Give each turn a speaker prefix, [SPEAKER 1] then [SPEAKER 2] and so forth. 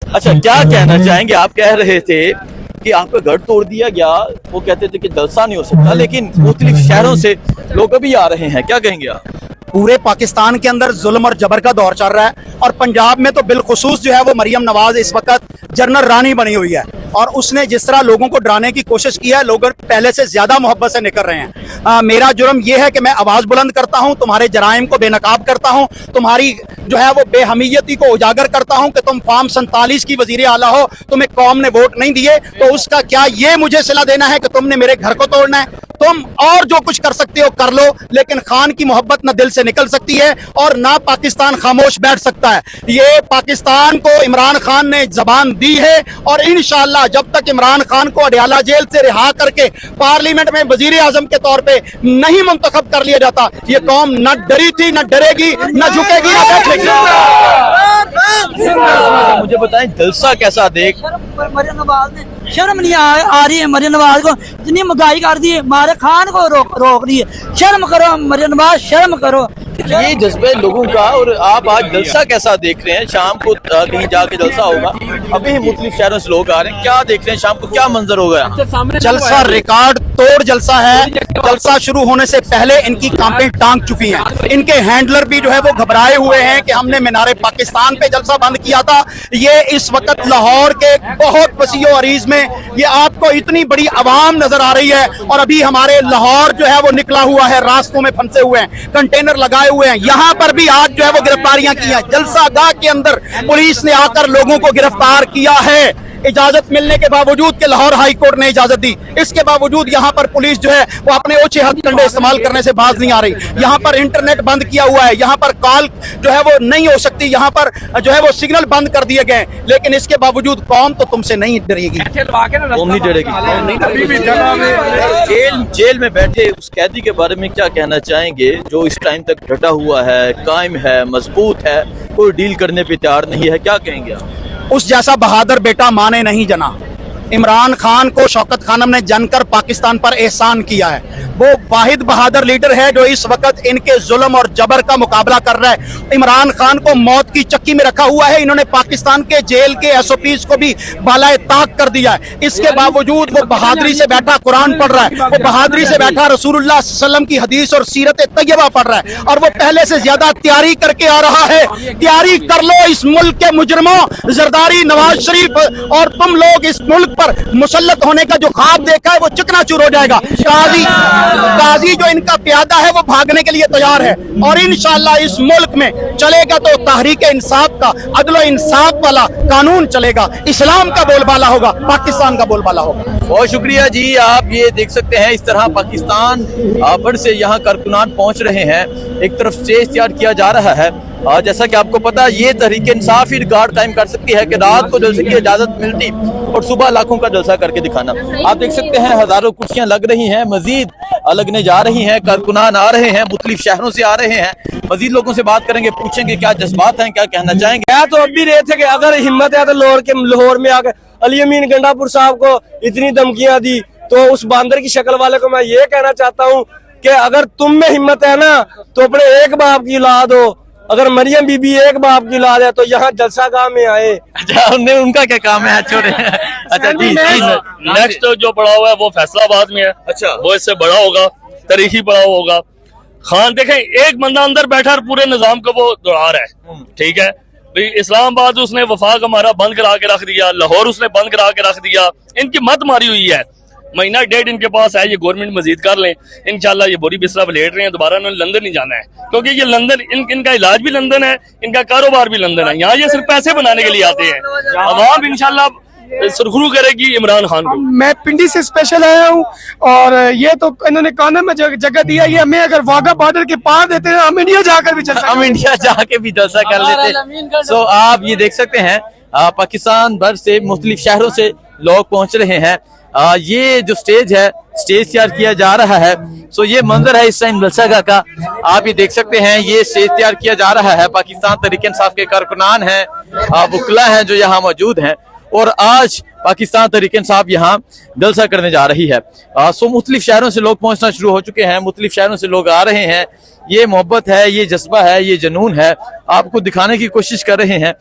[SPEAKER 1] अच्छा, क्या कहना चाहेंगे? आप कह रहे थे कि आपका घर तोड़ दिया गया, वो कहते थे कि जलसा नहीं हो सकता, लेकिन मुख्तलिफ शहरों से लोग अभी आ रहे हैं, क्या कहेंगे आप?
[SPEAKER 2] पूरे पाकिस्तान के अंदर जुल्म और जबर का दौर चल रहा है, और पंजाब में तो बिलखुसूस जो है वो मरियम नवाज इस वक्त जनरल रानी बनी हुई है, और उसने जिस तरह लोगों को डराने की कोशिश की है, लोग पहले से ज्यादा मोहब्बत से निकल रहे हैं। मेरा जुर्म यह है कि मैं आवाज बुलंद करता हूं, तुम्हारे जराइम को बेनकाब करता हूं, तुम्हारी जो है वो बेहमीयती को उजागर करता हूं कि तुम फॉर्म 47 की वजीर आला हो, तुम्हें कौम ने वोट नहीं दिए, तो उसका क्या ये मुझे सिला देना है कि तुमने मेरे घर को तोड़ना है? तुम और जो कुछ कर सकते हो कर लो, लेकिन खान की मोहब्बत न दिल से निकल सकती है और ना पाकिस्तान खामोश बैठ सकता है। ये पाकिस्तान को इमरान खान ने जबान दी है, और इंशाअल्लाह जब तक इमरान खान को अडयाला जेल से रिहा करके पार्लियामेंट में वजीर आजम के तौर पे नहीं मुंतखब कर लिया जाता, ये कौम न डरी थी, न डरेगी, न झुकेगी, न बैठेगी।
[SPEAKER 1] मुझे बताएं, जलसा कैसा देख?
[SPEAKER 3] मरियम नवाज ने शर्म नहीं आ रही है? मरियम नवाज को इतनी महंगाई कर दी है, मारे खान को रोक दी है। शर्म करो मरियम नवाज, शर्म करो।
[SPEAKER 1] ये जज्बे लोगों का, और आप आज जलसा कैसा देख रहे हैं? शाम को कहीं जाके जलसा होगा, अभी मुख्तलिफ शहरों से लोग आ रहे हैं, क्या देख रहे हैं? शाम को क्या मंजर होगा?
[SPEAKER 2] जलसा रिकॉर्ड तोड़ जलसा है। जलसा शुरू होने से पहले इनकी कांपें टांग चुकी हैं, इनके हैंडलर भी जो है वो घबराए हुए हैं कि हमने मीनारे पाकिस्तान पे जलसा बंद किया था। ये इस वक्त लाहौर के बहुत वसीओ अरीज में ये आपको इतनी बड़ी आवाम नजर आ रही है, और अभी हमारे लाहौर जो है वो निकला हुआ है, रास्तों में फंसे हुए हैं, कंटेनर लगाए हुए हैं। यहाँ पर भी आज जो है वो गिरफ्तारियां की हैं। जलसा गाह के अंदर पुलिस ने आकर लोगों को गिरफ्तार किया है, इजाजत मिलने के बावजूद के लाहौर हाई कोर्ट ने इजाजत दी, इसके बावजूद यहाँ पर पुलिस जो है वो अपने ओछे हथकंडे इस्तेमाल करने से बाज नहीं आ रही। यहाँ पर इंटरनेट बंद किया हुआ है, यहाँ पर कॉल जो है वो नहीं हो सकती, यहाँ पर जो है वो सिग्नल बंद कर दिए गए, लेकिन इसके बावजूद कौम तो तुमसे नहीं डरेगी।
[SPEAKER 1] कौम नहीं डरेगी। जेल में बैठे उस कैदी के बारे में क्या कहना चाहेंगे जो इस टाइम तक डटा हुआ है, कायम है, मजबूत है, कोई डील करने पे तैयार नहीं है, क्या कहेंगे आप?
[SPEAKER 2] उस जैसा बहादुर बेटा माँ ने नहीं जना। इमरान खान को शौकत खानम ने जनकर पाकिस्तान पर एहसान किया है। वो वाहिद बहादुर लीडर है जो इस वक्त इनके जुल्म और जबर का मुकाबला कर रहा है। इमरान खान को मौत की चक्की में रखा हुआ है। इन्होंने पाकिस्तान के जेल के SOPs को भी बालाए ताक कर दिया है। इसके बावजूद वो बहादुरी से बैठा कुरान पढ़ रहा है, वो बहादुरी से बैठा रसूलुल्लाह सल्लल्लाहु अलैहि वसल्लम की हदीस और सीरत तैयबा पढ़ रहा है, और वो पहले से ज्यादा तैयारी करके आ रहा है। तैयारी कर लो इस मुल्क के मुजरिमों, जरदारी, नवाज शरीफ, और तुम लोग इस मुल्क पर मुसल्लत होने का जो ख्वाब देखा है वो चकनाचूर हो जाएगा। काजी जो इनका प्यादा है वो भागने के लिए तैयार है, और इंशाअल्लाह इस मुल्क में चलेगा तो तहरीक इंसाफ का, अदल इंसाफ वाला कानून चलेगा, इस्लाम का बोलबाला होगा, पाकिस्तान का बोलबाला होगा।
[SPEAKER 1] बहुत शुक्रिया जी। आप ये देख सकते हैं इस तरह पाकिस्तान भर से यहाँ कारकुनान पहुँच रहे हैं। एक तरफ स्टेज तैयार किया जा रहा है, जैसा कि आपको पता है ये तहरीक इंसाफ ही रिकॉर्ड कायम कर सकती है कि रात को जलसे की इजाजत मिलती और सुबह लाखों का जलसा करके दिखाना। आप देख सकते हैं हजारों कुर्सियां लग रही हैं, मजीद लगने जा रही हैं, कारकुनान आ रहे हैं, मुख्तलिफ शहरों से आ रहे हैं। मजीद लोगों से बात करेंगे, पूछेंगे क्या जज्बात हैं, क्या कहना चाहेंगे।
[SPEAKER 4] मैं तो अब भी रहे थे कि अगर हिम्मत है तो लाहौर में आकर अली अमीन गंडापुर साहब को इतनी धमकियां दी, तो उस बांदर की शक्ल वाले को मैं ये कहना चाहता हूँ कि अगर तुम में हिम्मत है ना तो अपने एक बाप की औलाद हो, अगर मरियम बीबी एक बाप की औलाद है तो यहाँ जलसा गाह में आए।
[SPEAKER 1] अच्छा, उनका क्या काम है? छोड़े। अच्छा,
[SPEAKER 5] नेक्स्ट जो बड़ा हुआ है वो फैसलाबाद में है। अच्छा, वो इससे बड़ा होगा, तारीखी बड़ा होगा। खान देखें, एक बंदा अंदर बैठा और पूरे निजाम को वो दौड़ा रहा है। ठीक है, इस्लामाबाद उसने वफाक हमारा बंद करा के रख दिया, लाहौर उसने बंद करा के रख दिया। इनकी मत मारी हुई है, महीना डेढ़ इनके पास है, ये गवर्नमेंट मजीद कर लें इंशाल्लाह। ये बोरी बिस्तरा लेट रहे हैं, दोबारा उन्होंने लंदन नहीं जाना है, क्योंकि ये लंदन इनका इलाज भी लंदन है, इनका कारोबार भी लंदन है। यहाँ ये सिर्फ पैसे बनाने के लिए आते हैं। अवाम इंशाल्लाह सुरखरू करेगी इमरान खान को।
[SPEAKER 4] मैं पिंडी से स्पेशल आया हूँ, और ये तो इन्होंने कानून में जगह दिया, ये हमें अगर वाघा बॉर्डर के पार देते हैं हम इंडिया जाकर भी
[SPEAKER 1] जलसा कर लेते। सो आप ये देख सकते हैं पाकिस्तान भर से मुख्तलिफ शहरों से लोग पहुंच रहे हैं। ये जो स्टेज है, स्टेज तैयार किया जा रहा है। सो ये मंजर है इस टाइम जलसा गाह का, आप ये देख सकते हैं। ये स्टेज तैयार किया जा रहा है, पाकिस्तान तहरीक इंसाफ के कारकुनान हैं, वकला हैं जो यहाँ मौजूद हैं, और आज पाकिस्तान तहरीक इंसाफ यहाँ जलसा करने जा रही है। सो मुख्तलिफ शहरों से लोग पहुंचना शुरू हो चुके हैं, मुख्तलिफ शहरों से लोग आ रहे हैं। ये मोहब्बत है, ये जज्बा है, ये जुनून है, आपको दिखाने की कोशिश कर रहे हैं।